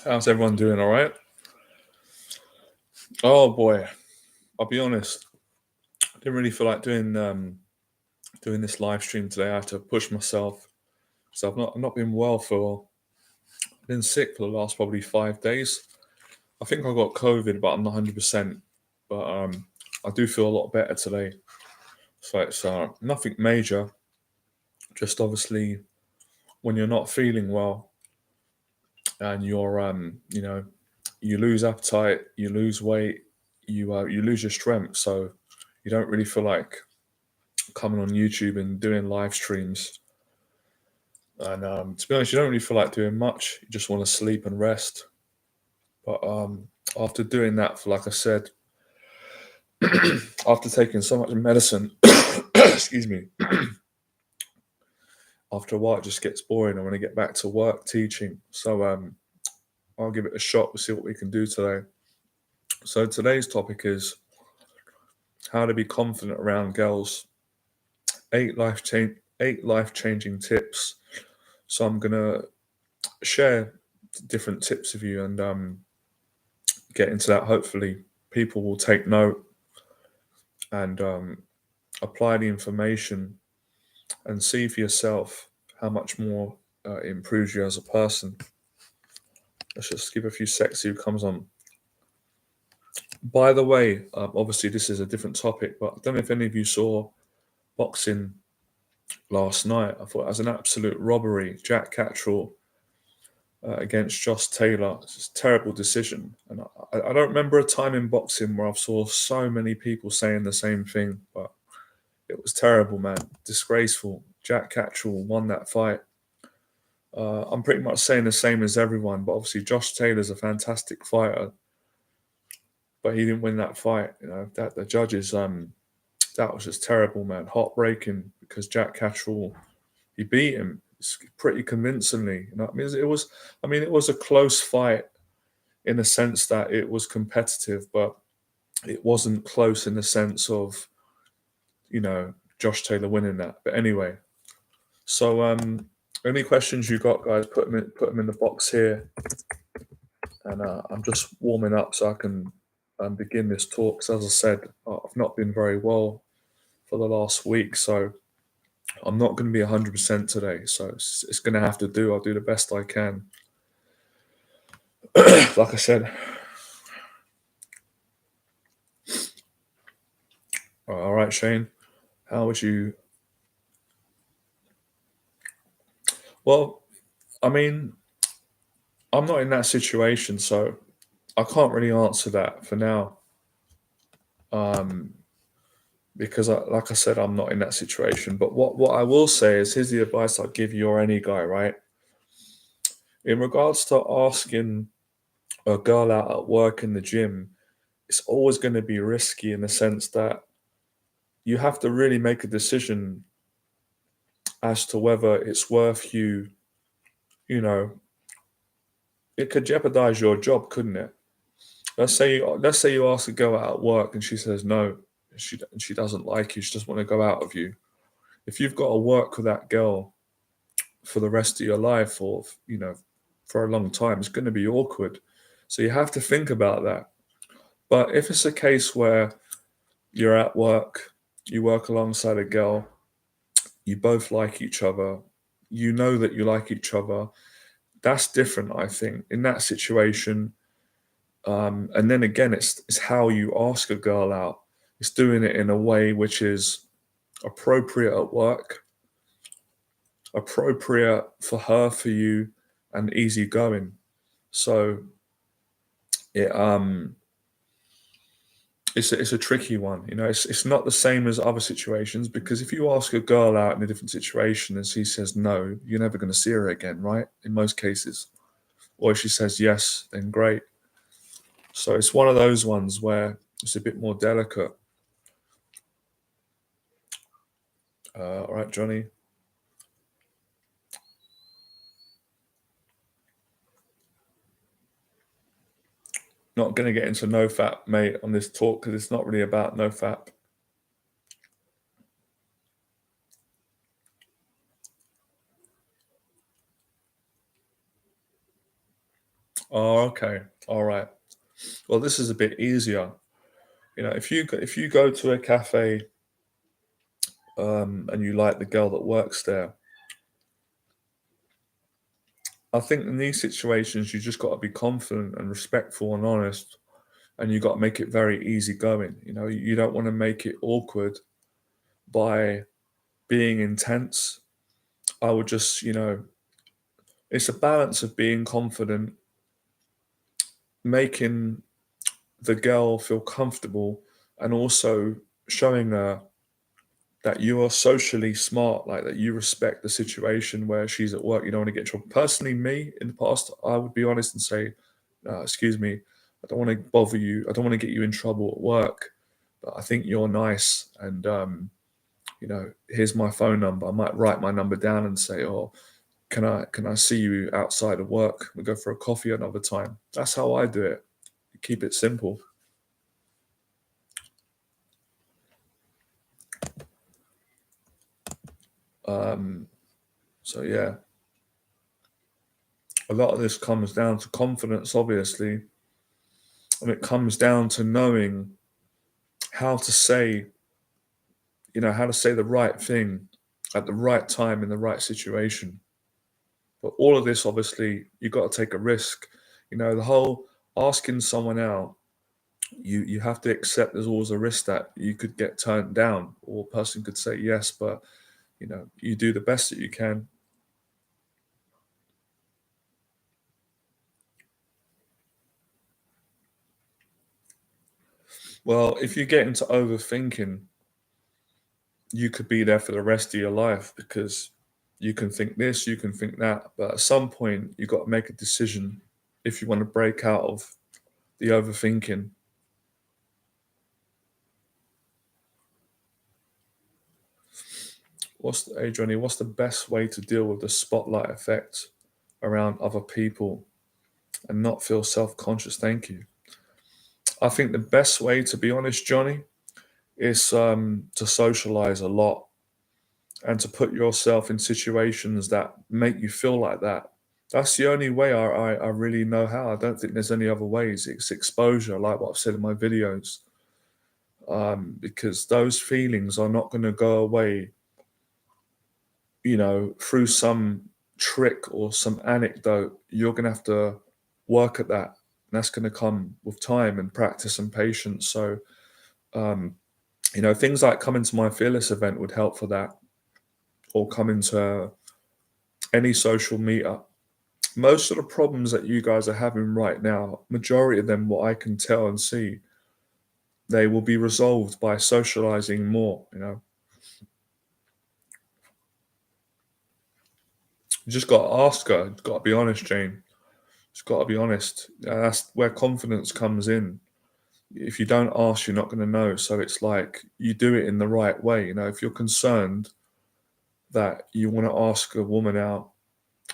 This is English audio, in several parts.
How's everyone doing? All right? Oh boy, I'll be honest. I didn't really feel like doing this live stream today. I had to push myself. So I've not been well for. I've been sick for the last probably 5 days. I think I got COVID, but I'm not 100%. But I do feel a lot better today. So it's nothing major. Just obviously when you're not feeling well and you lose appetite, you lose weight, you lose your strength. So you don't really feel like coming on YouTube and doing live streams. And to be honest, you don't really feel like doing much. You just want to sleep and rest. But after doing that, for like I said, after taking so much medicine, excuse me, after a while it just gets boring. I want to get back to work teaching. So I'll give it a shot. We'll see what we can do today. So today's topic is how to be confident around girls. Eight life changing tips. So I'm gonna share different tips with you and get into that. Hopefully, people will take note and apply the information and see for yourself how much more it improves you as a person. Let's just give a few seconds who comes on. By the way, obviously this is a different topic, but I don't know if any of you saw boxing last night. I thought it was an absolute robbery. Jack Catterall against Josh Taylor. It's just a terrible decision. And I don't remember a time in boxing where I've saw so many people saying the same thing, but it was terrible, man. Disgraceful. Jack Catterall won that fight. I'm pretty much saying the same as everyone, but obviously Josh Taylor's a fantastic fighter, but he didn't win that fight. You know that the judges, that was just terrible, man. Heartbreaking because Jack Catterall, he beat him pretty convincingly. You know, what I mean, it was. I mean, it was a close fight in the sense that it was competitive, but it wasn't close in the sense of, Josh Taylor winning that. But anyway, so any questions you got, guys? Put them in the box here, and I'm just warming up so I can begin this talk. Because as I said, I've not been very well for the last week, so I'm not going to be 100% today. So it's going to have to do. I'll do the best I can. Like I said. All right, Shane. How would you? Well, I mean, I'm not in that situation, so I can't really answer that for now. Because, like I said, I'm not in that situation. But what I will say is, here's the advice I'll give you or any guy, right? In regards to asking a girl out at work in the gym, it's always going to be risky in the sense that you have to really make a decision as to whether it's worth you, you know, it could jeopardize your job, couldn't it? Let's say you ask a girl out at work and she says no, she doesn't like you, she doesn't want to go out with you. If you've got to work with that girl for the rest of your life or for a long time, it's going to be awkward. So you have to think about that. But if it's a case where you're at work, you work alongside a girl, you both like each other, you know that you like each other, that's different, I think. In that situation, and then again, it's how you ask a girl out. It's doing it in a way which is appropriate at work, appropriate for her, for you, and easygoing. So it it's a tricky one. It's not the same as other situations, because if you ask a girl out in a different situation and she says no, you're never going to see her again, right? In most cases. Or if she says yes, then great. So it's one of those ones where it's a bit more delicate. All right, Johnny. Not going to get into NoFap, mate, on this talk because it's not really about NoFap. Oh, okay. All right. Well, this is a bit easier. If you go to a cafe and you like the girl that works there, I think in these situations you just got to be confident and respectful and honest, and you got to make it very easy going. You don't want to make it awkward by being intense. I would just, it's a balance of being confident, making the girl feel comfortable, and also showing her that you are socially smart, like that you respect the situation where she's at work. You don't want to get in trouble. Personally, me in the past, I would be honest and say, "Excuse me, I don't want to bother you. I don't want to get you in trouble at work, but I think you're nice, and here's my phone number." I might write my number down and say, "Oh, can I see you outside of work? We'll go for a coffee another time." That's how I do it. Keep it simple. Um, so yeah, a lot of this comes down to confidence, obviously, and it comes down to knowing how to say, how to say the right thing at the right time in the right situation. But all of this, obviously, you got to take a risk. The whole asking someone out, you have to accept there's always a risk that you could get turned down, or a person could say yes, but you do the best that you can. Well, if you get into overthinking, you could be there for the rest of your life because you can think this, you can think that, but at some point you got to make a decision if you want to break out of the overthinking. Adrian, what's the best way to deal with the spotlight effect around other people and not feel self-conscious? Thank you. I think the best way, to be honest, Johnny, is to socialize a lot and to put yourself in situations that make you feel like that. That's the only way I really know how. I don't think there's any other ways. It's exposure, like what I've said in my videos, because those feelings are not going to go away, through some trick or some anecdote. You're going to have to work at that. And that's going to come with time and practice and patience. So, um, things like coming to my Fearless event would help for that, or coming to any social meetup. Most of the problems that you guys are having right now, majority of them, what I can tell and see, they will be resolved by socializing more. You just got to ask her. Got to be honest, Jane. Just got to be honest. That's where confidence comes in. If you don't ask, you're not going to know. So it's like you do it in the right way. If you're concerned that you want to ask a woman out,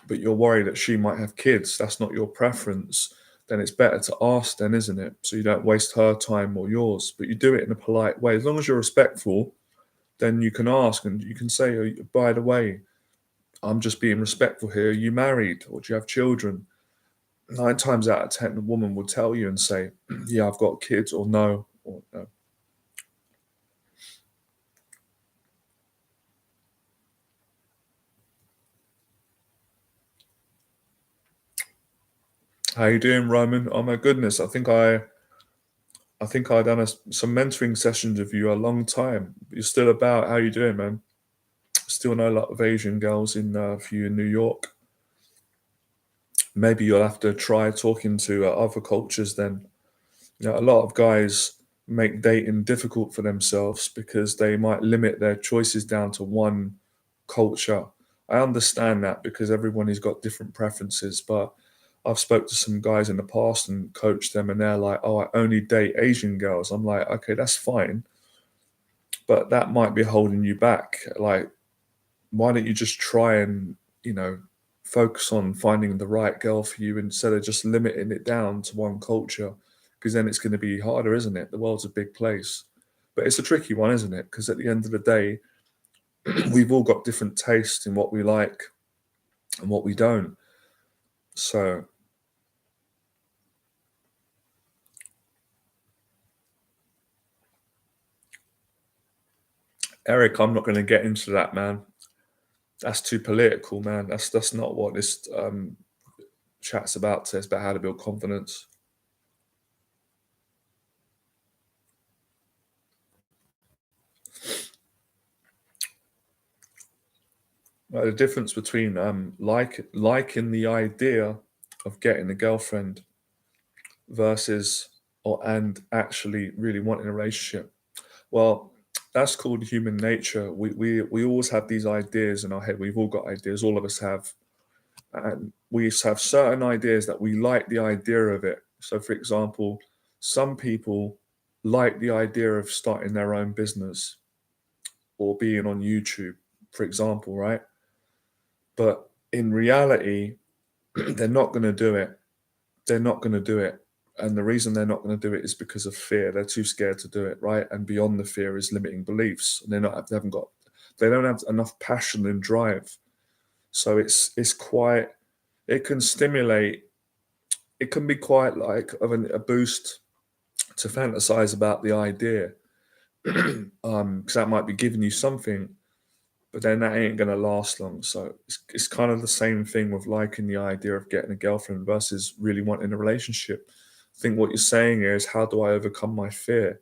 but you're worried that she might have kids, that's not your preference, then it's better to ask then, isn't it? So you don't waste her time or yours, but you do it in a polite way. As long as you're respectful, then you can ask and you can say, "Oh, by the way, I'm just being respectful here. Are you married or do you have children?" 9 times out of 10, a woman will tell you and say, "Yeah, I've got kids," or "No," or "No." How you doing, Roman? Oh my goodness, I think I done some mentoring sessions with you a long time. You're still about. How you doing, man? Still know a lot of Asian girls in for you in New York. Maybe you'll have to try talking to other cultures then. A lot of guys make dating difficult for themselves because they might limit their choices down to one culture. I understand that because everyone has got different preferences, but I've spoke to some guys in the past and coached them, and they're like, "Oh, I only date Asian girls." I'm like, "Okay, that's fine, but that might be holding you back. Like, why don't you just try and you know focus on finding the right girl for you instead of just limiting it down to one culture, because then it's going to be harder, isn't it? The world's a big place, but it's a tricky one, isn't it? Because at the end of the day, we've all got different tastes in what we like and what we don't. So Eric, I'm not going to get into that, man. That's too political, man. That's not what this chat's about. It's about how to build confidence. The difference between liking the idea of getting a girlfriend versus and actually really wanting a relationship. Well, that's called human nature. We always have these ideas in our head. We've all got ideas. All of us have, and we have certain ideas that we like the idea of it. So, for example, some people like the idea of starting their own business or being on YouTube, for example, right? But in reality, they're not going to do it. They're not going to do it. And the reason they're not going to do it is because of fear. They're too scared to do it, right? And beyond the fear is limiting beliefs. And they don't have enough passion and drive. So it's quite, it can stimulate, it can be quite like a boost to fantasize about the idea. Because that might be giving you something, but then that ain't going to last long. So it's kind of the same thing with liking the idea of getting a girlfriend versus really wanting a relationship. I think what you're saying is, how do I overcome my fear?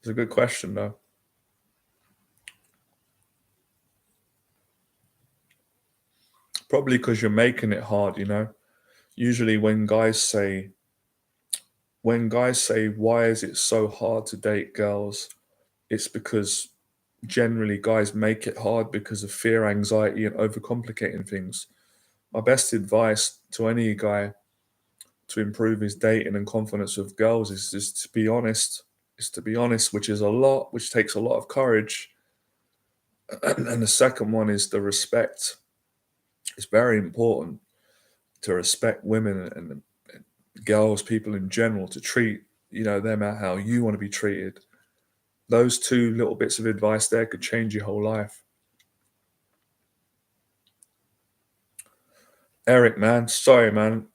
It's a good question, though. Probably because you're making it hard, you know? Usually when guys say, why is it so hard to date girls? It's because generally guys make it hard because of fear, anxiety, and overcomplicating things. My best advice to any guy to improve his dating and confidence with girls is to be honest. Is to be honest, which takes a lot of courage. And the second one is the respect. It's very important to respect women and girls, people in general, to treat them out how you want to be treated. Those two little bits of advice there could change your whole life. Eric, man, sorry, man.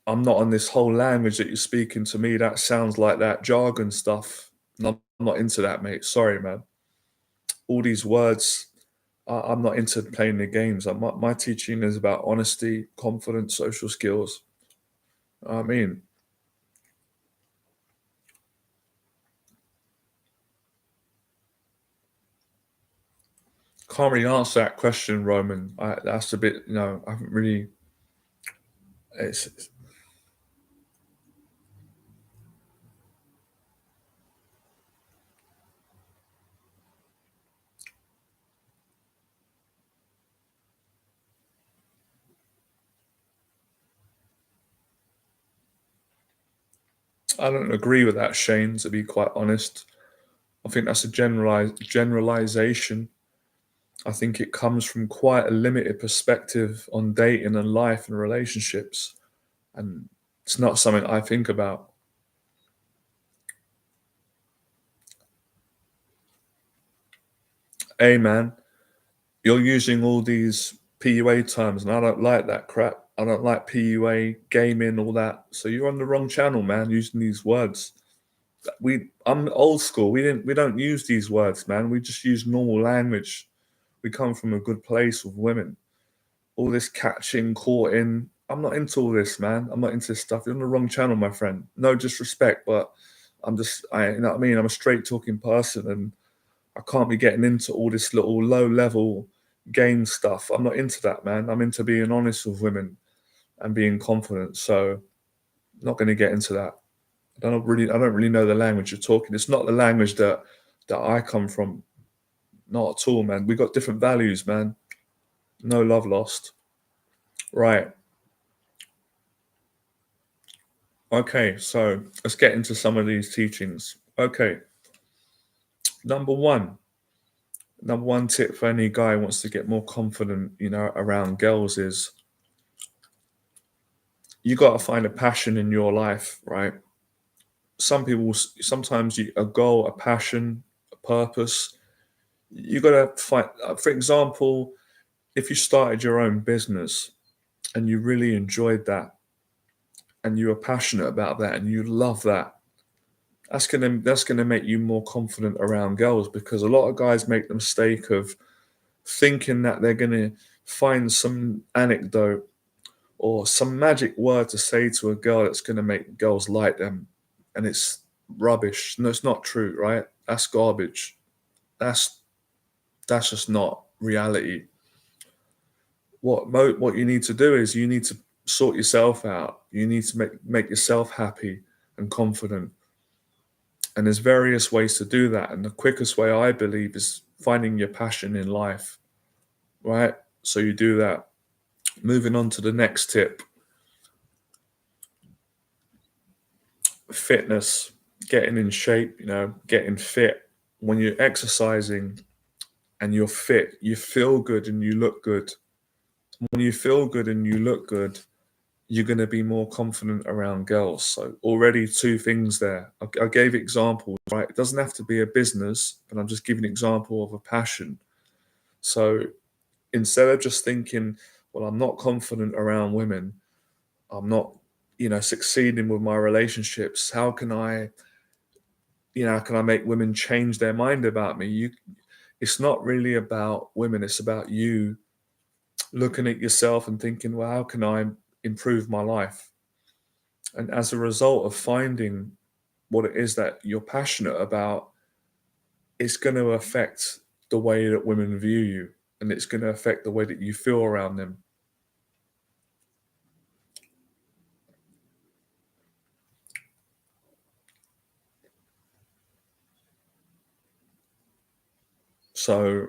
I'm not on this whole language that you're speaking to me. That sounds like that jargon stuff. And I'm not into that, mate. Sorry, man. All these words, I'm not into playing the games. My teaching is about honesty, confidence, social skills. I mean, can't really answer that question, Roman. That's a bit, I haven't really. It's, I don't agree with that, Shane. To be quite honest, I think that's a generalization. I think it comes from quite a limited perspective on dating and life and relationships, and it's not something I think about. Hey, man, you're using all these PUA terms, and I don't like that crap. I don't like PUA, gaming, all that. So you're on the wrong channel, man, using these words. I'm old school. We don't use these words, man. We just use normal language. We come from a good place with women. All this catching, courting. I'm not into all this, man. I'm not into this stuff. You're on the wrong channel, my friend. No disrespect, but you know what I mean? I'm a straight talking person, and I can't be getting into all this little low level game stuff. I'm not into that, man. I'm into being honest with women and being confident. So, not going to get into that. I don't really know the language you're talking. It's not the language that I come from. Not at all, man. We got different values, man. No love lost. Right. Okay, so let's get into some of these teachings. Okay. Number one. Number one tip for any guy who wants to get more confident, around girls is you got to find a passion in your life, right? Sometimes a goal, a passion, a purpose. You got to find, for example, if you started your own business and you really enjoyed that and you were passionate about that and you love that, That's gonna make you more confident around girls, because a lot of guys make the mistake of thinking that they're gonna find some anecdote or some magic word to say to a girl that's gonna make girls like them, and it's rubbish. No, it's not true, right? That's garbage. That's that's just not reality. What you need to do is you need to sort yourself out. You need to make yourself happy and confident. And there's various ways to do that. And the quickest way, I believe, is finding your passion in life, right? So you do that. Moving on to the next tip: fitness, getting in shape, getting fit. When you're exercising and you're fit, you feel good and you look good. When you feel good and you look good, you're going to be more confident around girls. So already two things there. I gave examples, right? It doesn't have to be a business, but I'm just giving an example of a passion. So instead of just thinking, well, I'm not confident around women, I'm not, succeeding with my relationships. How can I make women change their mind about me? It's not really about women. It's about you looking at yourself and thinking, well, how can I improve my life? And as a result of finding what it is that you're passionate about, it's going to affect the way that women view you, and it's going to affect the way that you feel around them. So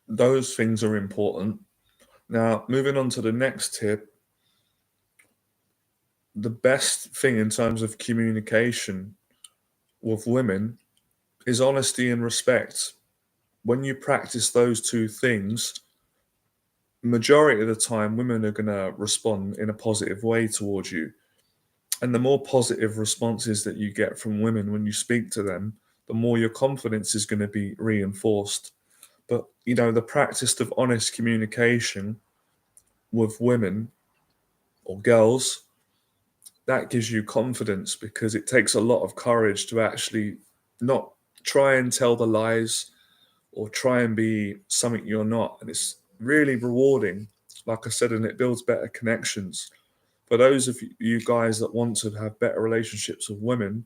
those things are important. Now, moving on to the next tip, the best thing in terms of communication with women is honesty and respect. When you practice those two things, majority of the time women are going to respond in a positive way towards you. And the more positive responses that you get from women when you speak to them, the more your confidence is going to be reinforced. But the practice of honest communication with women or girls, that gives you confidence, because it takes a lot of courage to actually not try and tell the lies or try and be something you're not. And it's really rewarding, like I said, and it builds better connections. For those of you guys that want to have better relationships with women,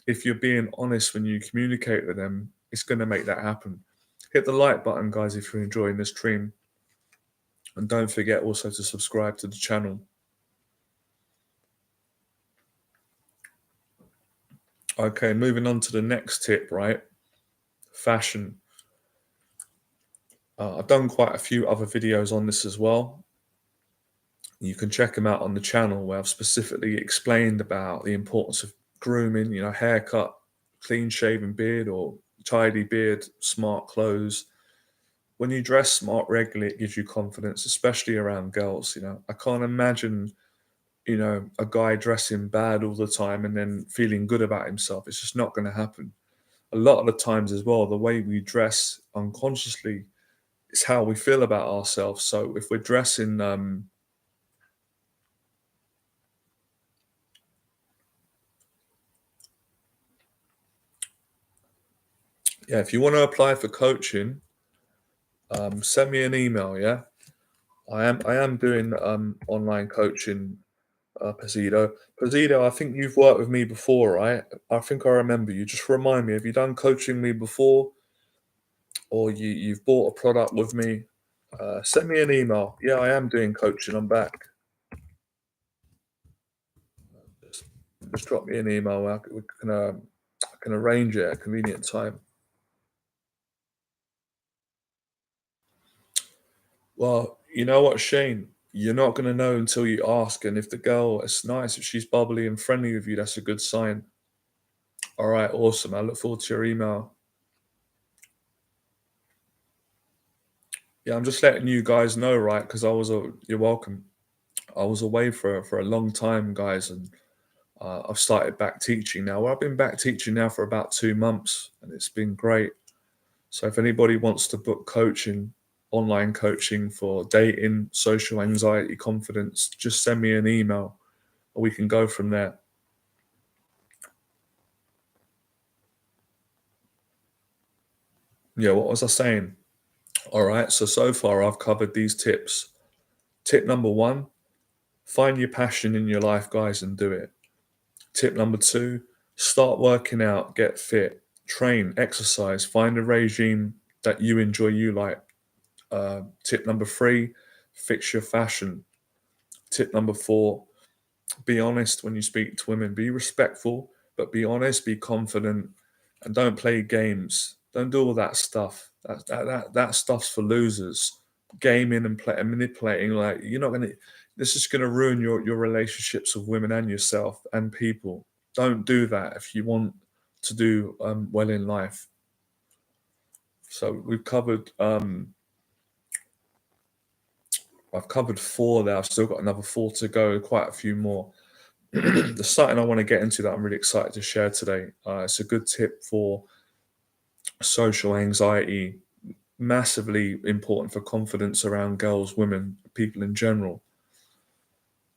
if you're being honest when you communicate with them, it's going to make that happen. Hit the like button, guys, if you're enjoying this stream. And don't forget also to subscribe to the channel. Okay, moving on to the next tip, right? Fashion. I've done quite a few other videos on this as well. You can check them out on the channel, where I've specifically explained about the importance of grooming, haircut, clean shaven beard or tidy beard, smart clothes. When you dress smart regularly, it gives you confidence, especially around girls. I can't imagine, a guy dressing bad all the time and then feeling good about himself. It's just not going to happen. A lot of the times as well, the way we dress unconsciously is how we feel about ourselves. So if we're dressing, if you want to apply for coaching, send me an email. Yeah, I am doing online coaching. Pazito, Pazito, I think you've worked with me before, right? I think I remember you. Just remind me, have you done coaching me before, or you've bought a product with me? Send me an email. Yeah, I am doing coaching. I'm back. Just, just drop me an email. I can arrange it at a convenient time. Well, you know what, Shane? You're not going to know until you ask. And if the girl is nice, if she's bubbly and friendly with you, that's a good sign. All right, awesome. I look forward to your email. Yeah, I'm just letting you guys know, right? Because you're welcome. I was away for a long time, guys, and I've started back teaching now. Well, I've been back teaching now for about 2 months, and it's been great. So if anybody wants to book coaching, online coaching for dating, social anxiety, confidence, just send me an email, and we can go from there. Yeah, what was I saying? All right, so far I've covered these tips. Tip number one, find your passion in your life, guys, and do it. Tip number two, start working out, get fit, train, exercise, find a regime that you enjoy, you like. Tip number three, fix your fashion. Tip number four, be honest when you speak to women. Be respectful, but be honest, be confident, and don't play games. Don't do all that stuff. That stuff's for losers. Gaming and play, and manipulating, like you're not gonna. This is gonna ruin your relationships with women and yourself and people. Don't do that if you want to do well in life. So we've covered. I've covered four there. I've still got another four to go. Quite a few more. There's something I want to get into that I'm really excited to share today. It's a good tip for social anxiety, massively important for confidence around girls, women, people in general.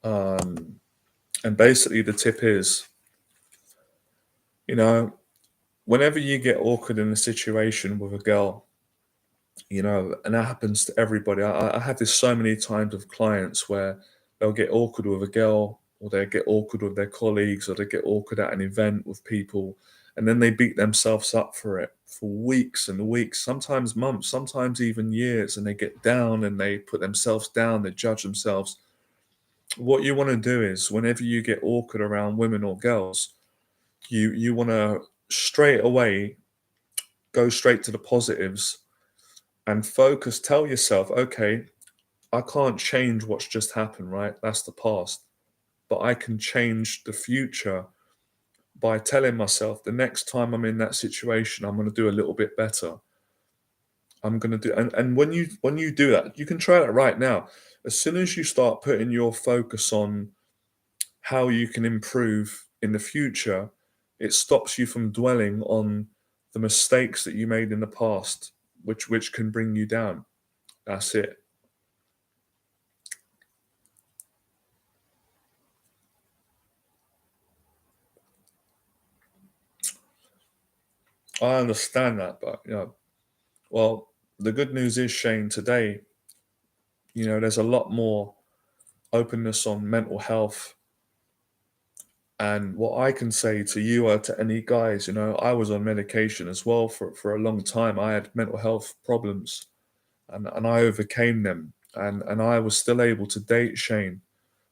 Um, and basically, the tip is, you know, whenever you get awkward in a situation with a girl, and that happens to everybody. I have this so many times with clients where they'll get awkward with a girl, or they get awkward with their colleagues, or they get awkward at an event with people, and then they beat themselves up for it for weeks and weeks, sometimes months, sometimes even years, and they get down and they put themselves down, they judge themselves. What you want to do is, whenever you get awkward around women or girls, you want to straight away go straight to the positives and focus. Tell yourself, okay, I can't change what's just happened, right? That's the past. But I can change the future by telling myself the next time I'm in that situation, I'm going to do a little bit better. I'm going to do, and when you do that, you can try that right now. As soon as you start putting your focus on how you can improve in the future, it stops you from dwelling on the mistakes that you made in the past, which can bring you down. That's it. I understand that, but well, the good news is, Shane, today, there's a lot more openness on mental health. And what I can say to you or to any guys, I was on medication as well for a long time. I had mental health problems, and I overcame them. And I was still able to date, Shane.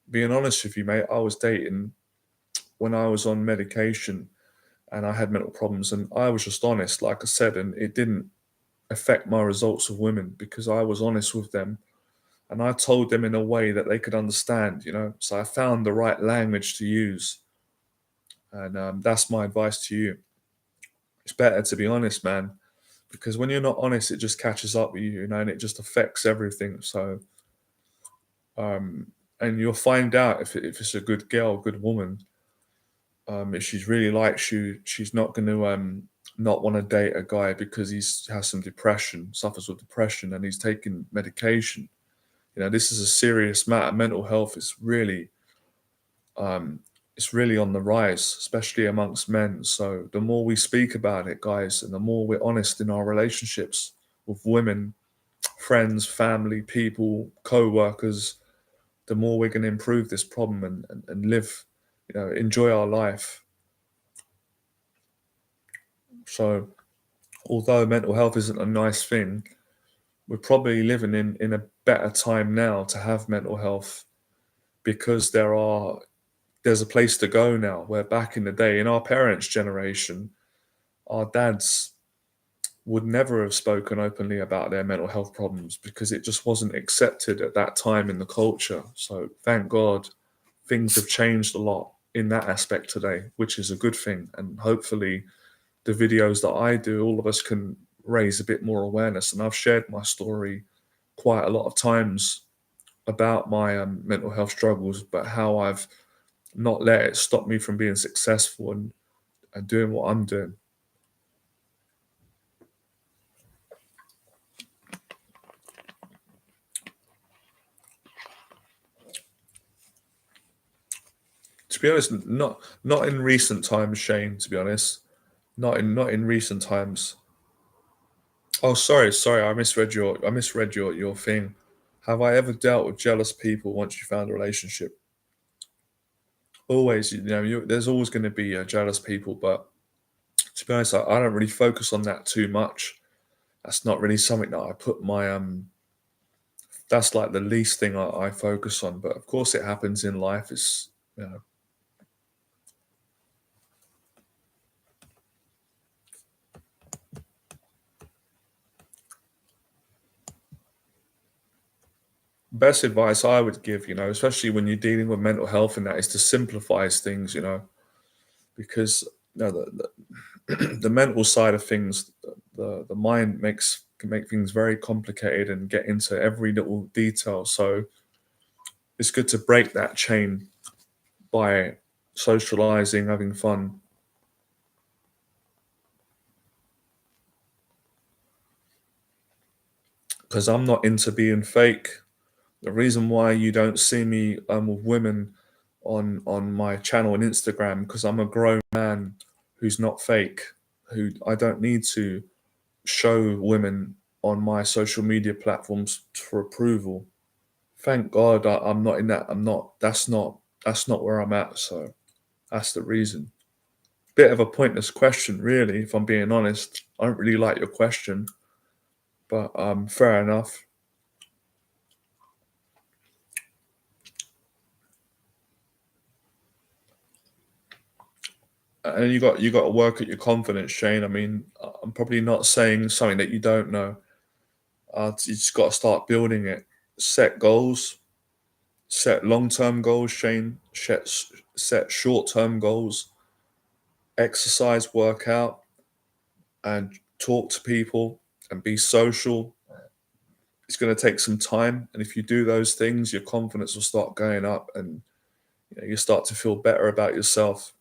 Being honest with you, mate, I was dating when I was on medication and I had mental problems. And I was just honest, like I said, and it didn't affect my results with women because I was honest with them and I told them in a way that they could understand. So I found the right language to use, and that's my advice to you. It's better to be honest, man, because when you're not honest, it just catches up with you, and it just affects everything. So, and you'll find out if it's a good girl, good woman. If she's really likes you, she's not going to not want to date a guy because he's has some depression, suffers with depression, and he's taking medication. This is a serious matter. Mental health is really, it's really on the rise, especially amongst men. So the more we speak about it, guys, and the more we're honest in our relationships with women, friends, family, people, co-workers, the more we're going to improve this problem and live, enjoy our life. So although mental health isn't a nice thing, we're probably living in a better time now to have mental health because there's a place to go now. Where back in the day, in our parents' generation, our dads would never have spoken openly about their mental health problems because it just wasn't accepted at that time in the culture. So thank God things have changed a lot in that aspect today, which is a good thing. And hopefully the videos that I do, all of us can raise a bit more awareness. And I've shared my story quite a lot of times about my mental health struggles, but how I've not let it stop me from being successful and doing what I'm doing. To be honest, not in recent times, Shane. To be honest, not in recent times. Oh, sorry, I misread your thing. Have I ever dealt with jealous people once you found a relationship? Always, there's always going to be jealous people, but to be honest, I don't really focus on that too much. That's not really something that I put my That's like the least thing I focus on. But of course, it happens in life. It's you know, best advice I would give, especially when you're dealing with mental health and that, is to simplify things, because the mental side of things, the mind can make things very complicated and get into every little detail. So it's good to break that chain by socializing, having fun. Because I'm not into being fake. The reason why you don't see me with women on my channel on Instagram, because I'm a grown man who's not fake, who I don't need to show women on my social media platforms for approval. Thank God I'm not in that. I'm not. That's not where I'm at. So that's the reason. Bit of a pointless question, really. If I'm being honest, I don't really like your question, but fair enough. And you got to work at your confidence, Shane. I mean, I'm probably not saying something that you don't know. You just got to start building it. Set goals. Set long-term goals, Shane. Set short-term goals. Exercise, workout, and talk to people and be social. It's going to take some time, and if you do those things, your confidence will start going up, and you start to feel better about yourself.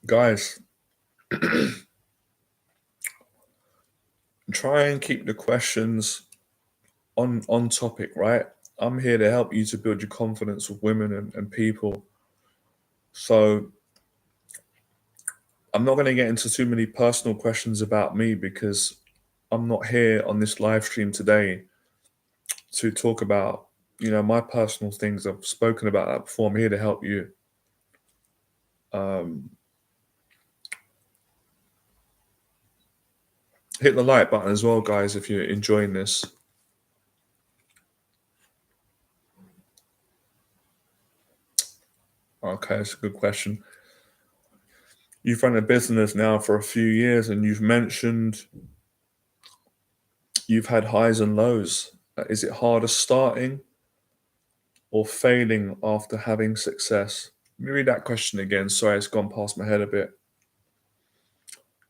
Guys, try and keep the questions on topic, right? I'm here to help you to build your confidence with women and people. So I'm not going to get into too many personal questions about me, because I'm not here on this live stream today to talk about my personal things. I've spoken about that before. I'm here to help you. Um, hit the like button as well, guys, if you're enjoying this. Okay, that's a good question. You've run a business now for a few years, and you've mentioned you've had highs and lows. Is it harder starting or failing after having success? Let me read that question again. Sorry, it's gone past my head a bit.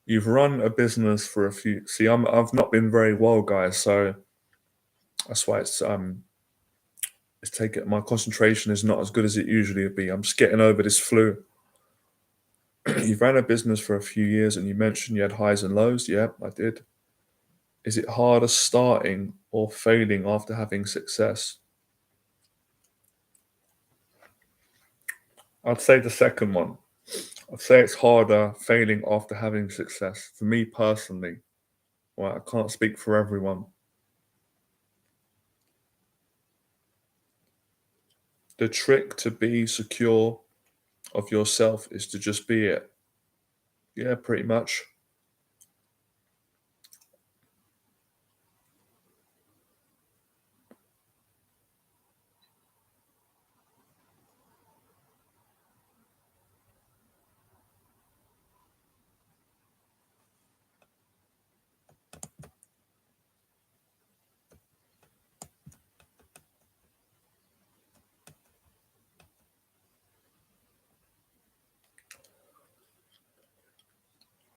You've run a business for a few. See, I've not been very well, guys. So that's why it's taken. My concentration is not as good as it usually would be. I'm just getting over this flu. You've ran a business for a few years, and you mentioned you had highs and lows. Yep, I did. Is it harder starting or failing after having success? I'd say the second one. I'd say it's harder failing after having success. For me personally, well, I can't speak for everyone. The trick to be secure of yourself is to just be it. Yeah, pretty much.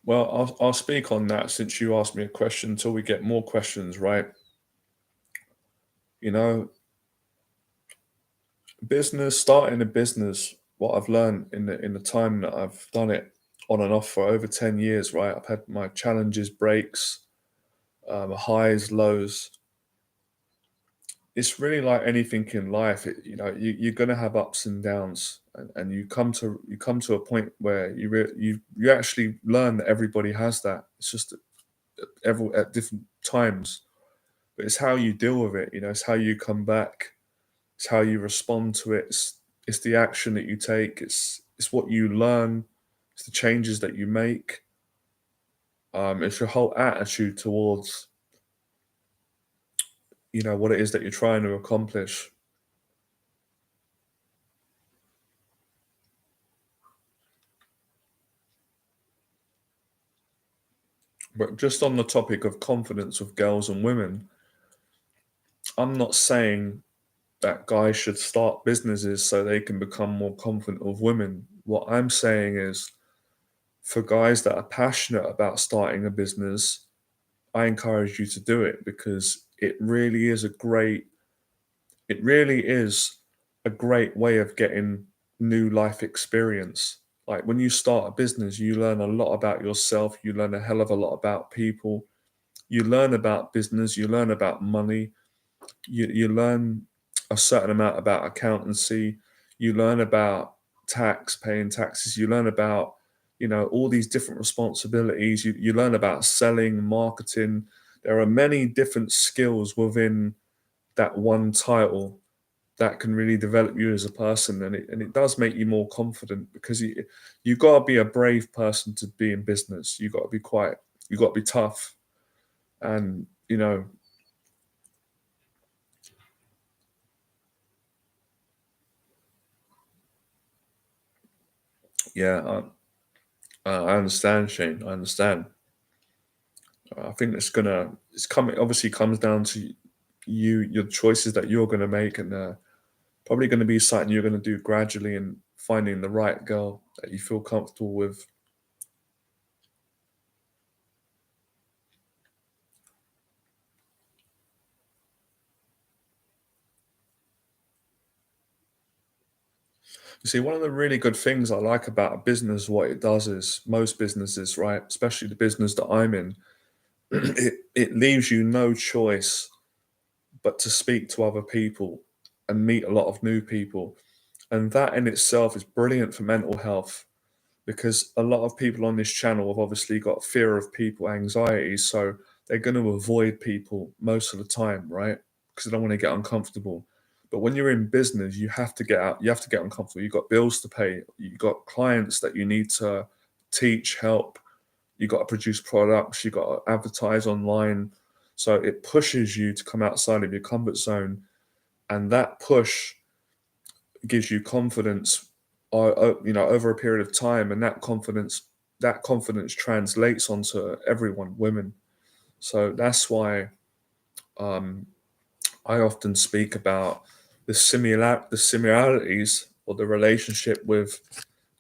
Well, I'll speak on that since you asked me a question until we get more questions, right? You know, starting a business, what I've learned in the time that I've done it on and off for over 10 years, right? I've had my challenges, breaks, highs, lows. It's really like anything in life. You're gonna have ups and downs, and you come to a point where you actually learn that everybody has that. It's just every at different times, but it's how you deal with it. It's how you come back. It's how you respond to it. It's the action that you take. It's what you learn. It's the changes that you make. It's your whole attitude towards what it is that you're trying to accomplish. But just on the topic of confidence of girls and women, I'm not saying that guys should start businesses so they can become more confident of women. What I'm saying is for guys that are passionate about starting a business, I encourage you to do it because it really is a great way of getting new life experience. Like when you start a business, you learn a lot about yourself, you learn a hell of a lot about people, you learn about business, you learn about money, you learn a certain amount about accountancy, you learn about paying taxes, you learn about all these different responsibilities, you learn about selling, marketing. There are many different skills within that one title that can really develop you as a person, and it does make you more confident because you got to be a brave person to be in business. You got to be tough, and yeah, I understand, Shane. I understand. I think it's coming. Obviously, comes down to your choices that you're going to make, and probably going to be something you're going to do gradually, and finding the right girl that you feel comfortable with. You see, one of the really good things I like about a business, what it does is most businesses, right, especially the business that I'm in, it leaves you no choice but to speak to other people and meet a lot of new people. And that in itself is brilliant for mental health because a lot of people on this channel have obviously got fear of people, anxiety. So they're going to avoid people most of the time, right? Because they don't want to get uncomfortable. But when you're in business, you have to get out, you have to get uncomfortable. You've got bills to pay, you've got clients that you need to teach, help, you've got to produce products, you've got to advertise online. So it pushes you to come outside of your comfort zone. And that push gives you confidence, over a period of time, and that confidence translates onto everyone, women. So that's why um, I often speak about the similarities or the relationship with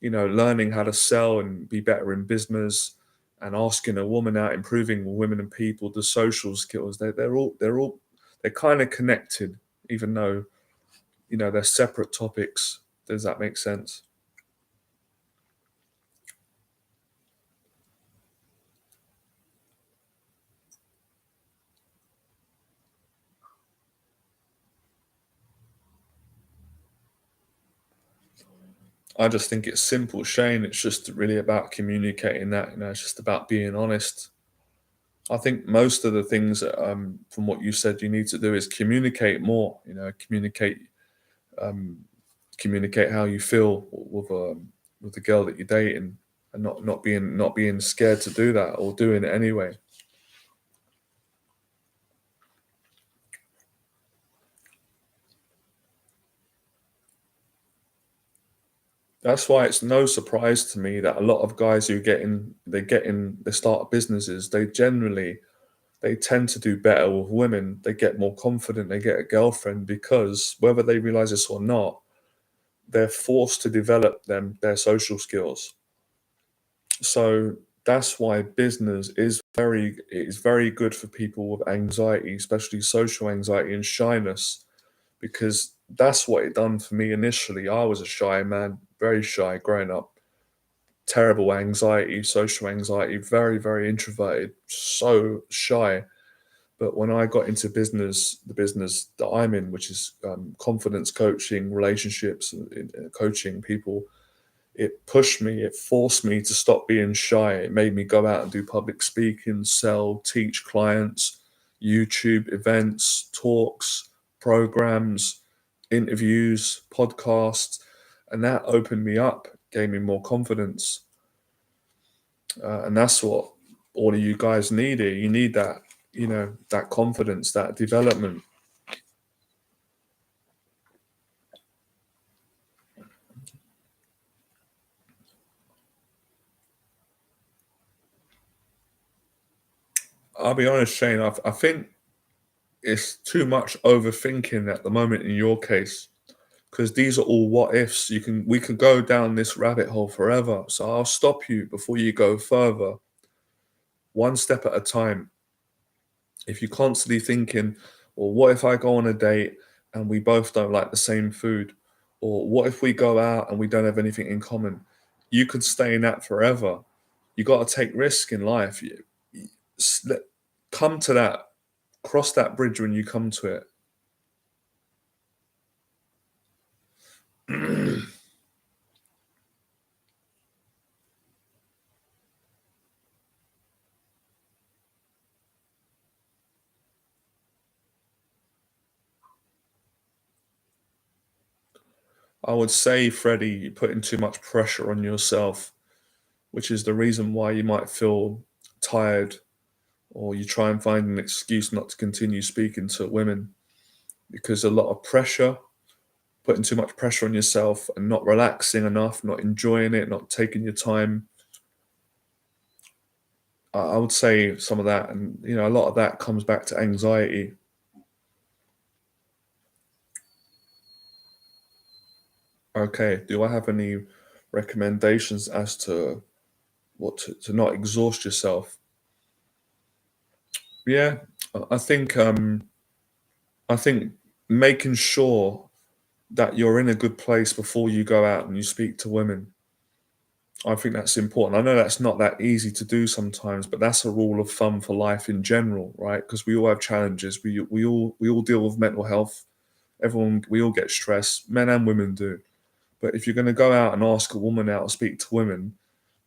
learning how to sell and be better in business and asking a woman out, improving women and people, the social skills. They're kind of connected, even though they're separate topics. Does that make sense? I just think it's simple, Shane. It's just really about communicating that. It's just about being honest. I think most of the things, from what you said, you need to do is communicate more. Um, communicate how you feel with the girl that you're dating, and not being scared to do that or doing it anyway. That's why it's no surprise to me that a lot of guys they start businesses. They tend to do better with women. They get more confident. They get a girlfriend because whether they realize this or not, they're forced to develop their social skills. So That's why business is very good for people with anxiety, especially social anxiety and shyness, because that's what it done for me initially. I was a shy man, very shy growing up, terrible anxiety, social anxiety, very, very introverted, so shy. But when I got into business, the business that I'm in, which is confidence coaching, relationships, and coaching people, it pushed me, it forced me to stop being shy. It made me go out and do public speaking, sell, teach clients, YouTube events, talks, programs, interviews, podcasts. And that opened me up, gave me more confidence. And that's what all of you guys need here. You need that, that confidence, that development. I'll be honest, Shane, I think it's too much overthinking at the moment in your case, because these are all what ifs. We can go down this rabbit hole forever. So I'll stop you before you go further, one step at a time. If you're constantly thinking, well, what if I go on a date and we both don't like the same food? Or what if we go out and we don't have anything in common? You could stay in that forever. You got to take risk in life. Let- Come to that, cross that bridge when you come to it. I would say, Freddie, you're putting too much pressure on yourself, which is the reason why you might feel tired, or you try and find an excuse not to continue speaking to women, because a lot of pressure, putting too much pressure on yourself and not relaxing enough, not enjoying it, not taking your time. I would say some of that, and a lot of that comes back to anxiety. Okay, do I have any recommendations as to what to not exhaust yourself? Yeah, I think making sure that you're in a good place before you go out and you speak to women. I think that's important. I know that's not that easy to do sometimes, but that's a rule of thumb for life in general, right? Because we all have challenges. We all deal with mental health. We all get stressed. Men and women do. But if you're going to go out and ask a woman out or speak to women,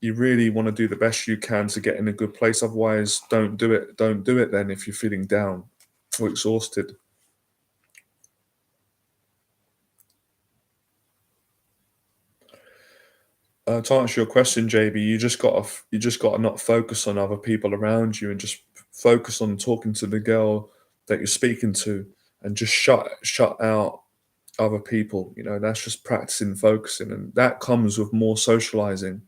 you really want to do the best you can to get in a good place. Otherwise, don't do it. Don't do it then if you're feeling down or exhausted. To answer your question, JB, you just got to not focus on other people around you and just focus on talking to the girl that you're speaking to, and just shut out other people. That's just practicing focusing, and that comes with more socializing.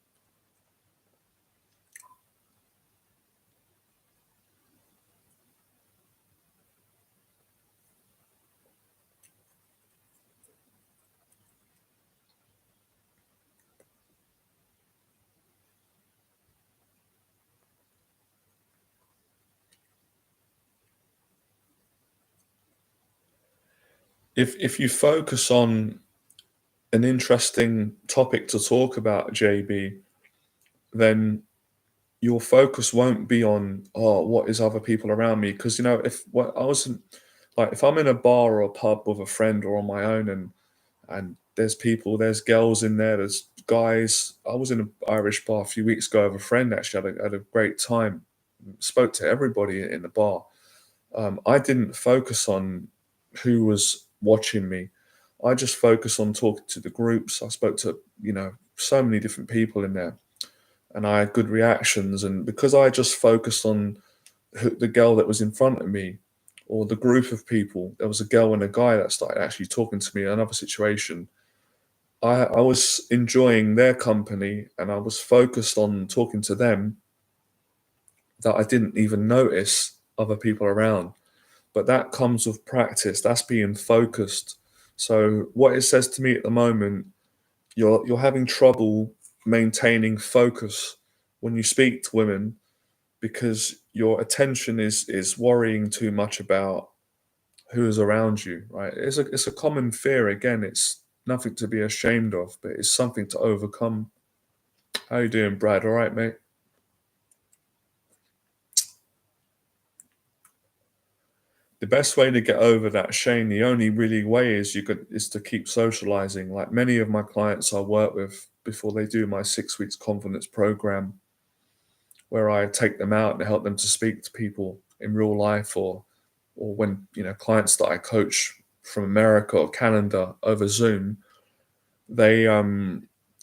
If you focus on an interesting topic to talk about, JB, then your focus won't be on, oh, what is other people around me, because if what I was like, if I'm in a bar or a pub with a friend or on my own, and there's girls in there, there's guys. I was in an Irish bar a few weeks ago with a friend. Actually, had a great time. Spoke to everybody in the bar. I didn't focus on who was watching me. I just focused on talking to the groups. I spoke to so many different people in there, and I had good reactions. And because I just focused on the girl that was in front of me, or the group of people, there was a girl and a guy that started actually talking to me in another situation. I was enjoying their company, and I was focused on talking to them, that I didn't even notice other people around. But that comes with practice. That's being focused. So what it says to me at the moment, you're having trouble maintaining focus when you speak to women because your attention is worrying too much about who is around you, right? It's a common fear. Again, it's nothing to be ashamed of, but it's something to overcome. How you doing, Brad? All right, mate? The best way to get over that, Shane, the only really way is to keep socializing. Like many of my clients I work with before they do my 6 weeks confidence program, where I take them out and help them to speak to people in real life, or when clients that I coach from America or Canada over Zoom, they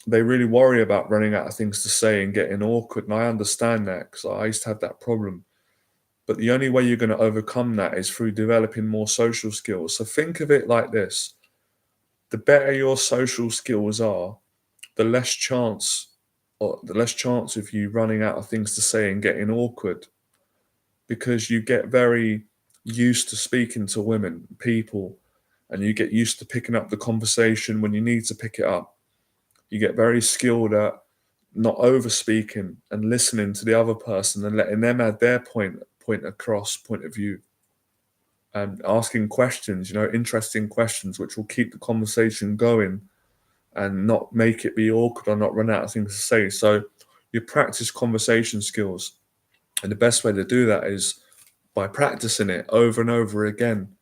they really worry about running out of things to say and getting awkward. And I understand that because I used to have that problem. But the only way you're going to overcome that is through developing more social skills. So think of it like this: the better your social skills are, the less chance of you running out of things to say and getting awkward, because you get very used to speaking to women, people, and you get used to picking up the conversation when you need to pick it up. You get very skilled at not over speaking and listening to the other person and letting them add their point of view, and asking questions, interesting questions, which will keep the conversation going and not make it be awkward or not run out of things to say. So you practice conversation skills. And the best way to do that is by practicing it over and over again,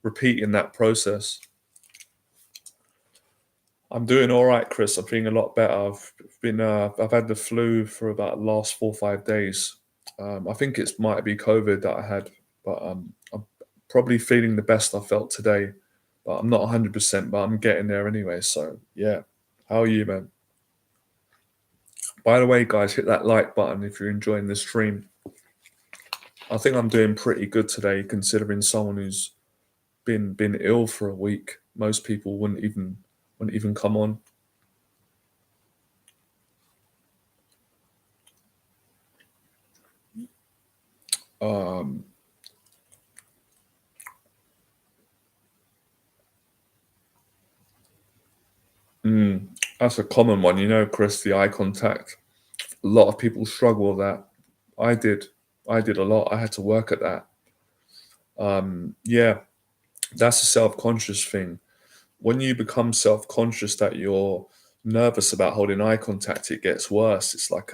repeating that process. I'm doing all right, Chris. I'm feeling a lot better. I've had the flu for about the last 4 or 5 days. I think it might be COVID that I had, but I'm probably feeling the best I felt today. But I'm not 100%, but I'm getting there anyway. So yeah, how are you, man? By the way, guys, hit that like button if you're enjoying the stream. I think I'm doing pretty good today, considering someone who's been ill for a week. Most people wouldn't even come on. Um, that's a common one, Chris. The eye contact. A lot of people struggle with that. I did. I did a lot. I had to work at that. Yeah, that's a self-conscious thing. When you become self-conscious that you're nervous about holding eye contact, it gets worse. It's like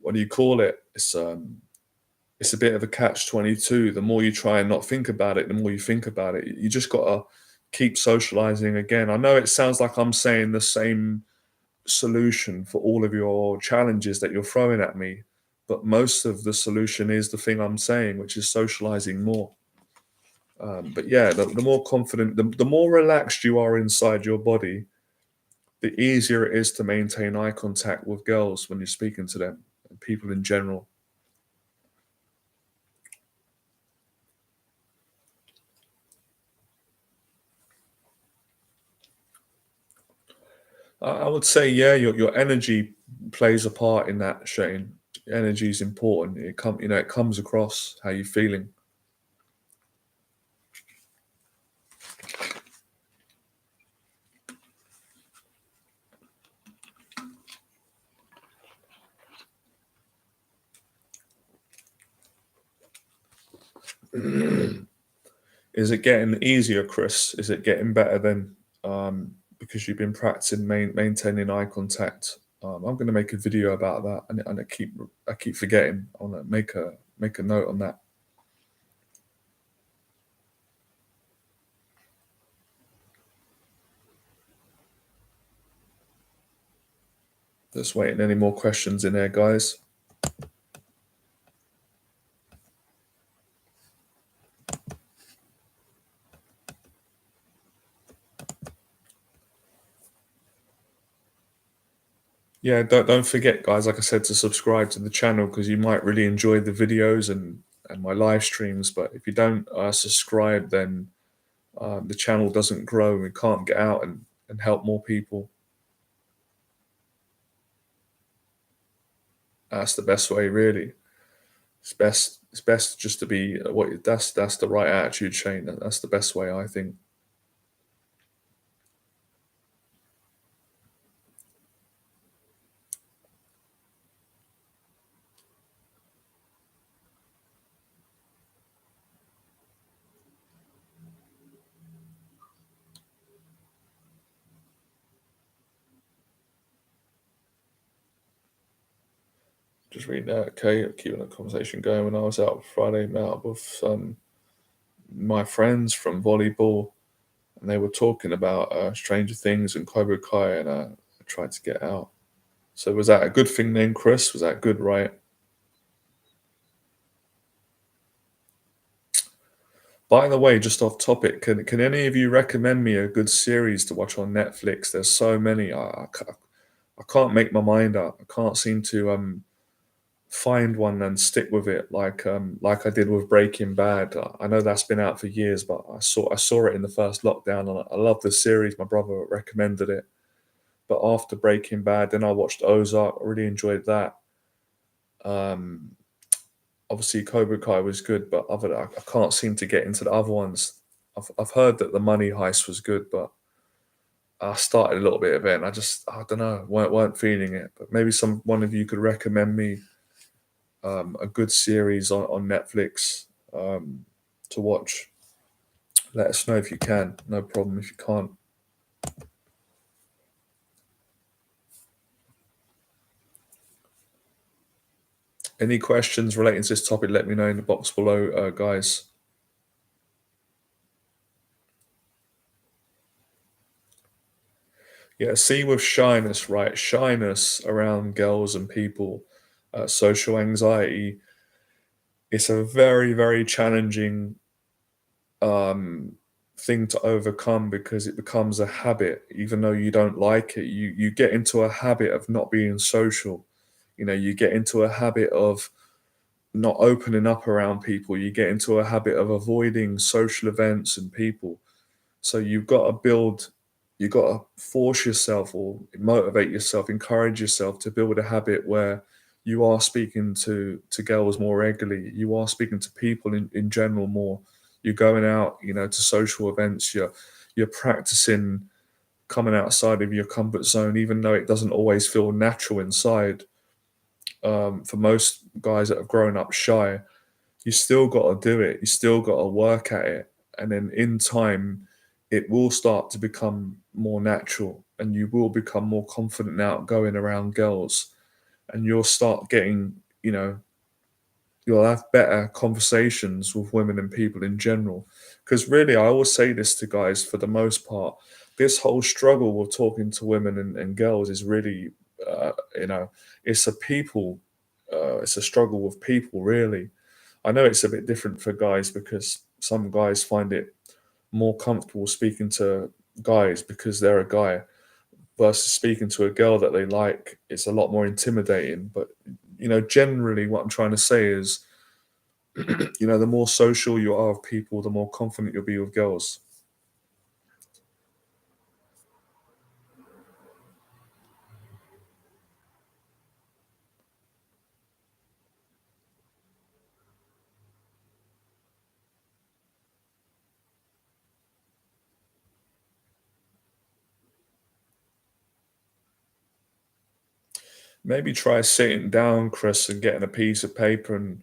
what do you call it? It's a bit of a catch-22. The more you try and not think about it, the more you think about it. You just gotta keep socializing again. I know it sounds like I'm saying the same solution for all of your challenges that you're throwing at me, but most of the solution is the thing I'm saying, which is socializing more. But yeah, the more confident, the more relaxed you are inside your body, the easier it is to maintain eye contact with girls when you're speaking to them and people in general. I would say, yeah, your energy plays a part in that, Shane. Energy is important. It comes across how you're feeling. Is it getting easier, Chris? Is it getting better then? Because you've been practicing maintaining eye contact. I'm going to make a video about that, and I keep forgetting. I want to make a note on that. Just waiting. Any more questions in there, guys? Yeah, don't forget, guys. Like I said, to subscribe to the channel because you might really enjoy the videos and my live streams. But if you don't subscribe, then the channel doesn't grow. We can't get out and help more people. That's the best way, really. It's best just to be that's the right attitude, Shane. That's the best way, I think. Just reading that. Okay, keeping the conversation going. When I was out Friday, met up with my friends from volleyball, and they were talking about Stranger Things and Cobra Kai, and I tried to get out. So was that a good thing then, Chris? Was that good, right? By the way, just off topic, can any of you recommend me a good series to watch on Netflix? There's so many. I can't make my mind up. I can't seem to find one and stick with it like I did with Breaking Bad. I know that's been out for years, but I saw it in the first lockdown, and I love the series. My brother recommended it. But after Breaking Bad, then I watched Ozark. I really enjoyed that. Um, Obviously Cobra Kai was good, but I can't seem to get into the other ones. I've heard that the Money Heist was good, but I started a little bit of it, and I don't know, weren't feeling it. But maybe some one of you could recommend me a good series on Netflix to watch. Let us know if you can. No problem if you can't. Any questions relating to this topic? Let me know in the box below, guys. Yeah, see with shyness, right? Shyness around girls and people, social anxiety. It's a very, very challenging um, thing to overcome because it becomes a habit. Even though you don't like it, you get into a habit of not being social. You get into a habit of not opening up around people. You get into a habit of avoiding social events and people. So you've got to force yourself or motivate yourself, encourage yourself to build a habit where you are speaking to girls more regularly. You are speaking to people in general more. You're going out, to social events. You're practicing coming outside of your comfort zone, even though it doesn't always feel natural inside. For most guys that have grown up shy, you still got to do it. You still got to work at it. And then in time, it will start to become more natural and you will become more confident out going around girls. And you'll start getting, you'll have better conversations with women and people in general. Because really, I always say this to guys for the most part, this whole struggle with talking to women and girls is really, it's it's a struggle with people, really. I know it's a bit different for guys because some guys find it more comfortable speaking to guys because they're a guy versus speaking to a girl that they like. It's a lot more intimidating. But, generally, what I'm trying to say is, the more social you are with people, the more confident you'll be with girls. Maybe try sitting down, Chris, and getting a piece of paper and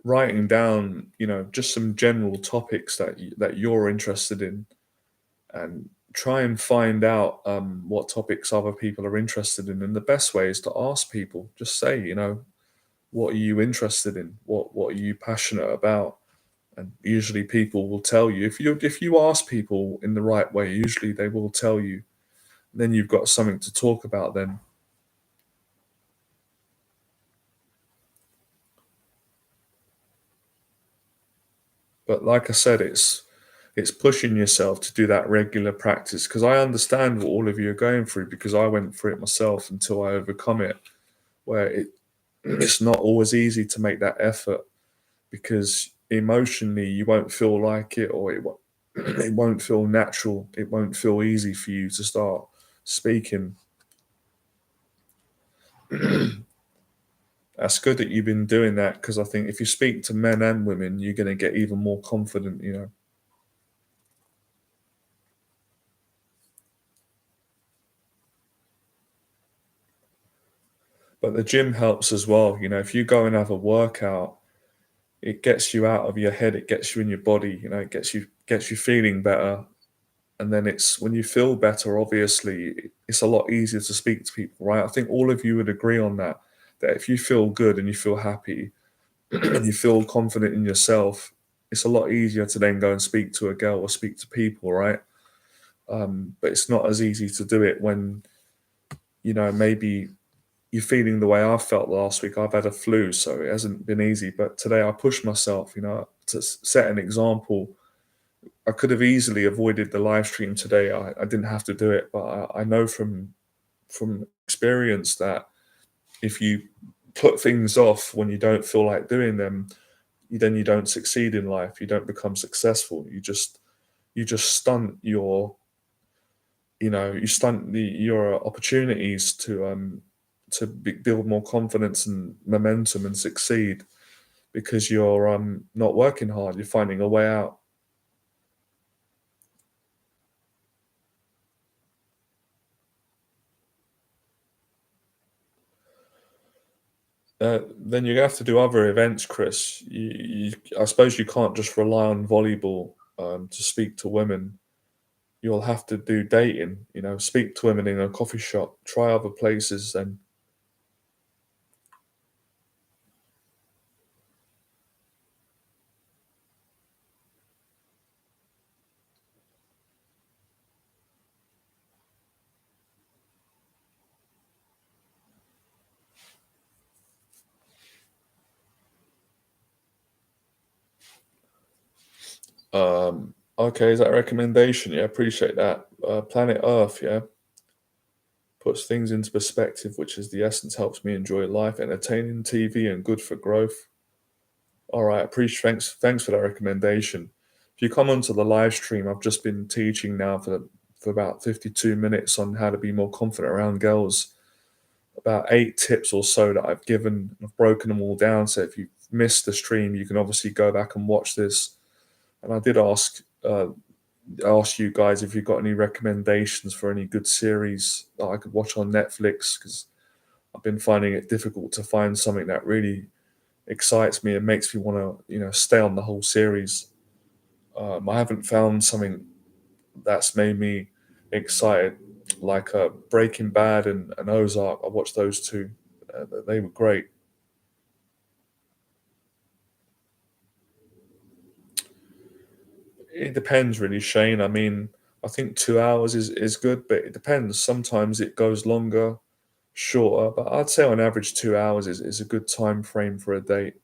writing down, just some general topics that you're interested in, and try and find out what topics other people are interested in. And the best way is to ask people. Just say, what are you interested in? What are you passionate about? And usually people will tell you. If you ask people in the right way, usually they will tell you. Then you've got something to talk about then. But like I said, it's pushing yourself to do that regular practice because I understand what all of you are going through because I went through it myself until I overcome it. Where it's not always easy to make that effort because emotionally you won't feel like it, or it won't feel natural. It won't feel easy for you to start speaking. That's good that you've been doing that because I think if you speak to men and women, you're going to get even more confident. But the gym helps as well. If you go and have a workout, it gets you out of your head. It gets you in your body. It gets you feeling better. And then it's when you feel better, obviously, it's a lot easier to speak to people, right? I think all of you would agree on that. that if you feel good and you feel happy and you feel confident in yourself, it's a lot easier to then go and speak to a girl or speak to people, right? But it's not as easy to do it when, maybe you're feeling the way I felt last week. I've had a flu, so it hasn't been easy. But today I pushed myself, to set an example. I could have easily avoided the live stream today. I didn't have to do it, but I know from experience that if you put things off when you don't feel like doing them, then you don't succeed in life. You don't become successful. You just stunt your opportunities to build more confidence and momentum and succeed because you're not working hard. You're finding a way out. Then you have to do other events, Chris. I suppose you can't just rely on volleyball to speak to women. You'll have to do dating. Speak to women in a coffee shop. Try other places, and okay, is that a recommendation? Yeah, appreciate that. Planet Earth, yeah, puts things into perspective, which is the essence. Helps me enjoy life, entertaining TV, and good for growth. All right, appreciate. Thanks for that recommendation. If you come onto the live stream, I've just been teaching now for about 52 minutes on how to be more confident around girls. About 8 tips or so that I've given. I've broken them all down. So if you missed the stream, you can obviously go back and watch this. And I did ask you guys if you've got any recommendations for any good series that I could watch on Netflix, because I've been finding it difficult to find something that really excites me and makes me want to, stay on the whole series. I haven't found something that's made me excited like Breaking Bad and Ozark. I watched those two; they were great. It depends, really, Shane. I mean, I think 2 hours is good, but it depends. Sometimes it goes longer, shorter, but I'd say on average 2 hours is a good time frame for a date.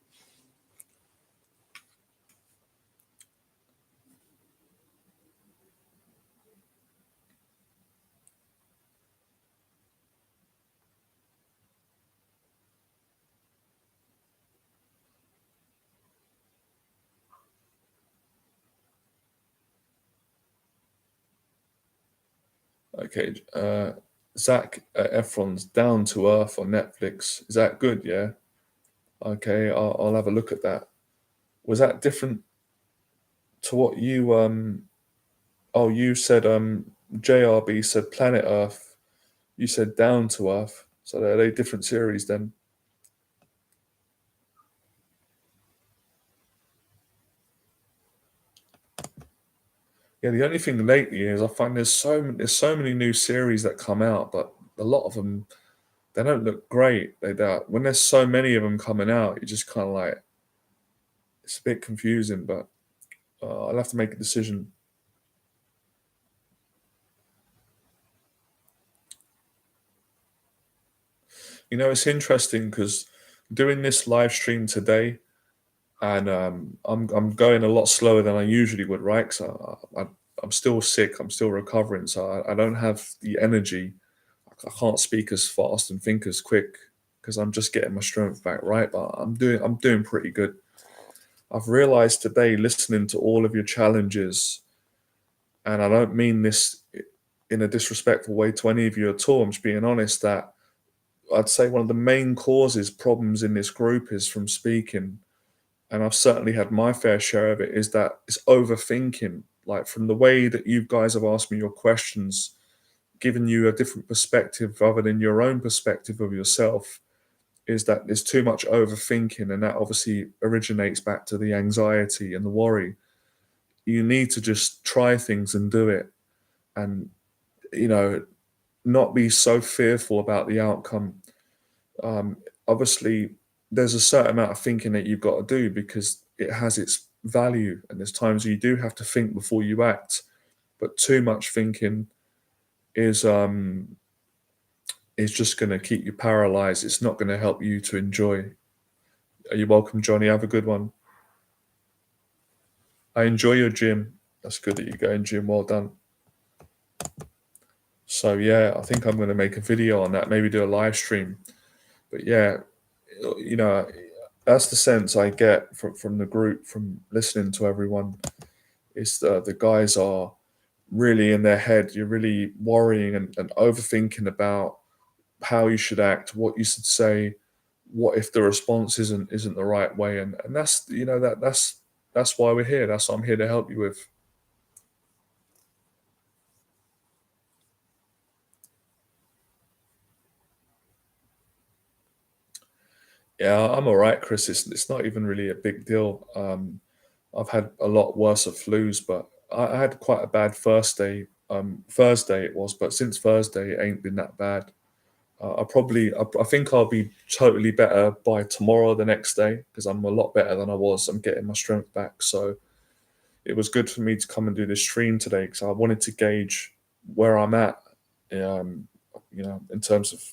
Okay, Zach Efron's Down to Earth on Netflix. Is that good? Yeah. Okay, I'll have a look at that. Was that different to what you Oh, you said JRB said Planet Earth. You said Down to Earth. So are they different series then? Yeah, the only thing lately is I find there's so many new series that come out, but a lot of them they don't look great. When there's so many of them coming out, you just kind of like it's a bit confusing. But I'll have to make a decision. It's interesting because doing this live stream today, and I'm going a lot slower than I usually would, right? So I'm still sick. I'm still recovering, so I don't have the energy. I can't speak as fast and think as quick because I'm just getting my strength back, right? But I'm doing pretty good. I've realized today, listening to all of your challenges, and I don't mean this in a disrespectful way to any of you at all. I'm just being honest that I'd say one of the main causes problems in this group is from speaking, and I've certainly had my fair share of it, is that it's overthinking. Like from the way that you guys have asked me your questions, giving you a different perspective other than your own perspective of yourself, is that there's too much overthinking, and that obviously originates back to the anxiety and the worry. You need to just try things and do it, and you know, not be so fearful about the outcome. obviously there's a certain amount of thinking that you've got to do because it has its value, and there's times you do have to think before you act. But too much thinking is um is just going to keep you paralyzed. It's not going to help you to enjoy. Are you welcome, Johnny? Have a good one. I enjoy your gym. That's good that you go in gym. Well done. So yeah, I think I'm going to make a video on that. Maybe do a live stream. But yeah, you know, that's the sense I get from the group, from listening to everyone. Is the guys are really in their head. You're really worrying and overthinking about how you should act, what you should say, what if the response isn't the right way, and that's that's why we're here. That's what I'm here to help you with. Yeah, I'm all right, Chris. It's not even really a big deal. I've had a lot worse of flus, but I had quite a bad first day. Thursday it was, but since Thursday it ain't been that bad. I think I'll be totally better by tomorrow, the next day, because I'm a lot better than I was. I'm getting my strength back, so it was good for me to come and do this stream today because I wanted to gauge where I'm at, um, in terms of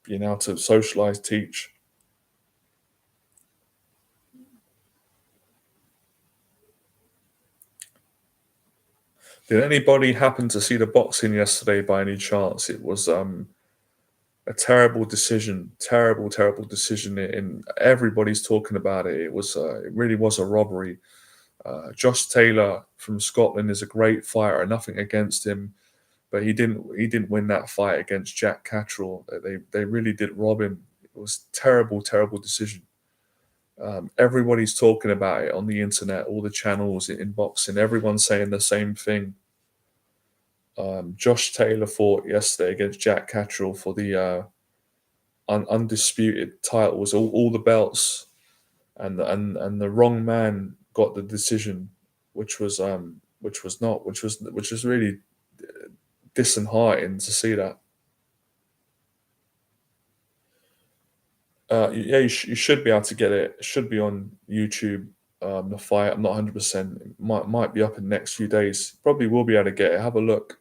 being able to socialize, teach. Did anybody happen to see the boxing yesterday by any chance? It was a terrible decision, terrible, terrible decision, and everybody's talking about it. It really was a robbery. Josh Taylor from Scotland is a great fighter, nothing against him, but he didn't win that fight against Jack Catterall. They really did rob him. It was terrible, terrible decision. Everybody's talking about it on the internet, all the channels in boxing. Everyone's saying the same thing. Josh Taylor fought yesterday against Jack Catterall for the undisputed titles, all the belts, and the wrong man got the decision, which was really disheartening to see that. Yeah, you should be able to get it. It should be on YouTube. The fight. I'm not 100%. It might be up in the next few days. Probably will be able to get it. Have a look.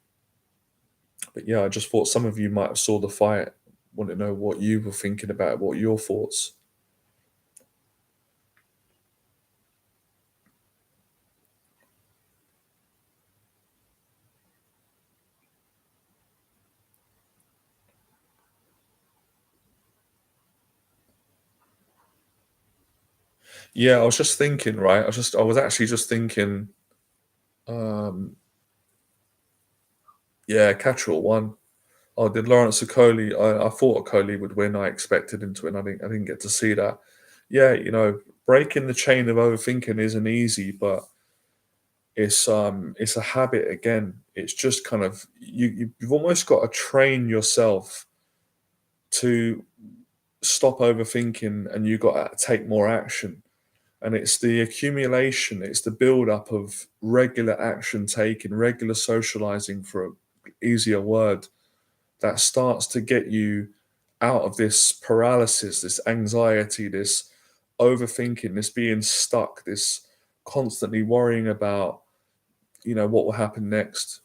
But yeah, I just thought some of you might have saw the fight. Want to know what you were thinking about it, what your thoughts. Yeah, I was just thinking, right? I was actually just thinking, um, yeah, Catterall won. Oh, did Lawrence Okoli? I thought Okoli would win. I expected him to win. I didn't get to see that. Yeah, breaking the chain of overthinking isn't easy, but it's a habit again. It's just kind of you've almost got to train yourself to stop overthinking, and you got to take more action. And it's the accumulation, it's the build up of regular action taken, regular socializing, for an easier word, that starts to get you out of this paralysis, this anxiety, this overthinking, this being stuck, this constantly worrying about, what will happen next.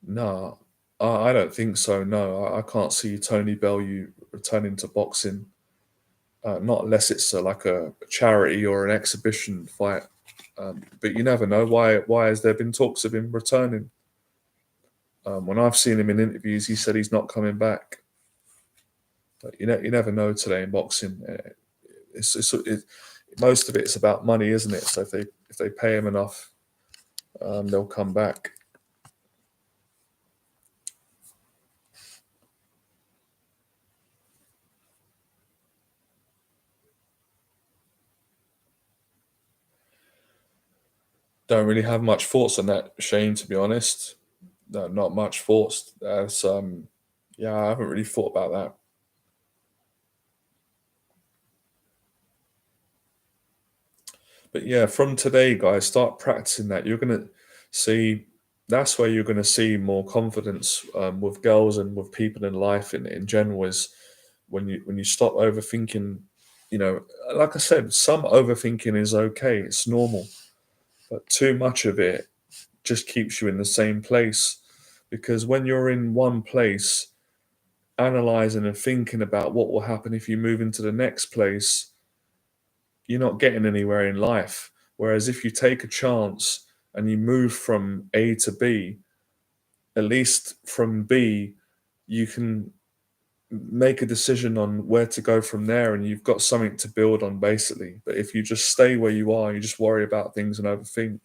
No, I don't think so. No, I can't see Tony Bellew returning to boxing, not unless it's like a charity or an exhibition fight. But you never know. Why has there been talks of him returning? When I've seen him in interviews, he said he's not coming back. But you never know today in boxing. Most of it's about money, isn't it? So if they pay him enough, they'll come back. Don't really have much thoughts on that, Shane. To be honest, no, not much thoughts. Yeah, I haven't really thought about that. But yeah, from today, guys, start practicing that. You're gonna see. that's where you're going to see more confidence with girls and with people in life in general is when you stop overthinking. You know, like I said, some overthinking is okay, it's normal, but too much of it just keeps you in the same place. Because when you're in one place analyzing and thinking about what will happen if you move into the next place, you're not getting anywhere in life. Whereas if you take a chance and you move from A to B, at least from B, you can make a decision on where to go from there, and you've got something to build on basically. But if you just stay where you are, you just worry about things and overthink,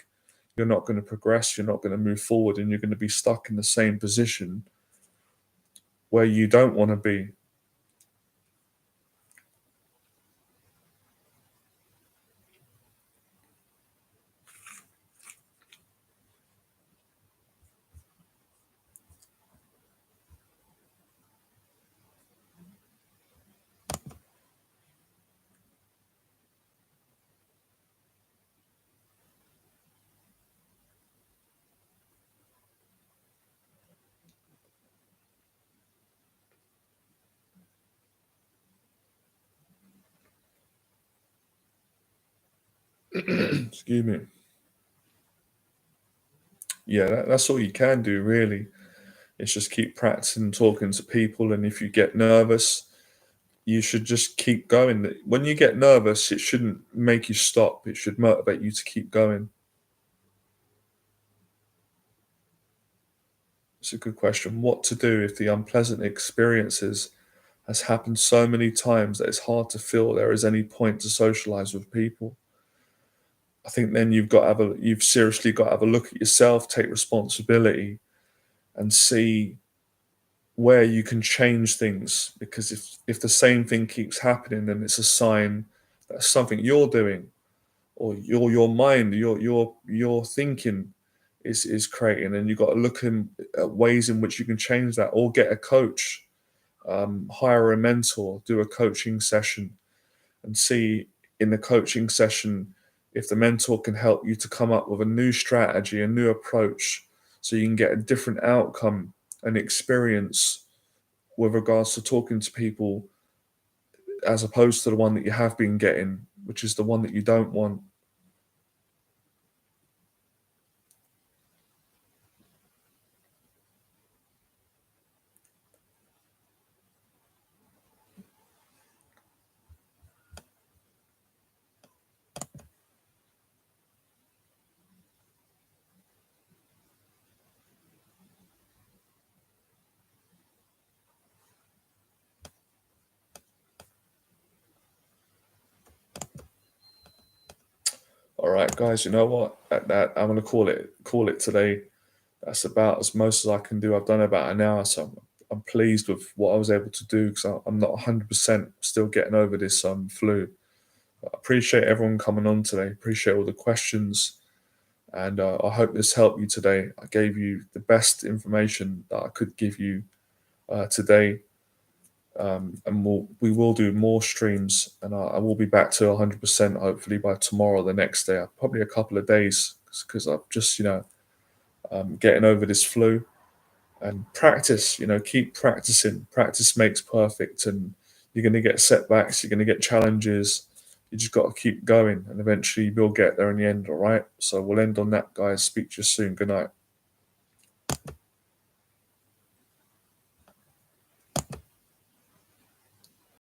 you're not going to progress, you're not going to move forward, and you're going to be stuck in the same position where you don't want to be. Excuse me. Yeah, that's all you can do really. It's just keep practicing talking to people, and if you get nervous, you should just keep going. When you get nervous, it shouldn't make you stop. It should motivate you to keep going. It's a good question. What to do if the unpleasant experiences has happened so many times that it's hard to feel there is any point to socialize with people? I think then you've seriously got to have a look at yourself, take responsibility, and see where you can change things. Because if the same thing keeps happening, then it's a sign that something you're doing or your mind, your thinking is creating, and you've got to look at ways in which you can change that, or get a coach, hire a mentor, do a coaching session, and see in the coaching session if the mentor can help you to come up with a new strategy, a new approach, so you can get a different outcome and experience with regards to talking to people, as opposed to the one that you have been getting, which is the one that you don't want. All right, guys, you know what? At that, I'm gonna call it today. That's about as most as I can do. I've done about an hour, so I'm pleased with what I was able to do because I'm not 100% still getting over this flu. I appreciate everyone coming on today. Appreciate all the questions, and I hope this helped you today. I gave you the best information that I could give you today, and we will do more streams, and I will be back to 100% hopefully by tomorrow or the next day. Probably a couple of days because I've just getting over this flu. And practice, keep practicing. Practice makes perfect, and you're going to get setbacks, you're going to get challenges. You just got to keep going, and eventually you'll get there in the end. All right, so we'll end on that, guys. Speak to you soon. Good night.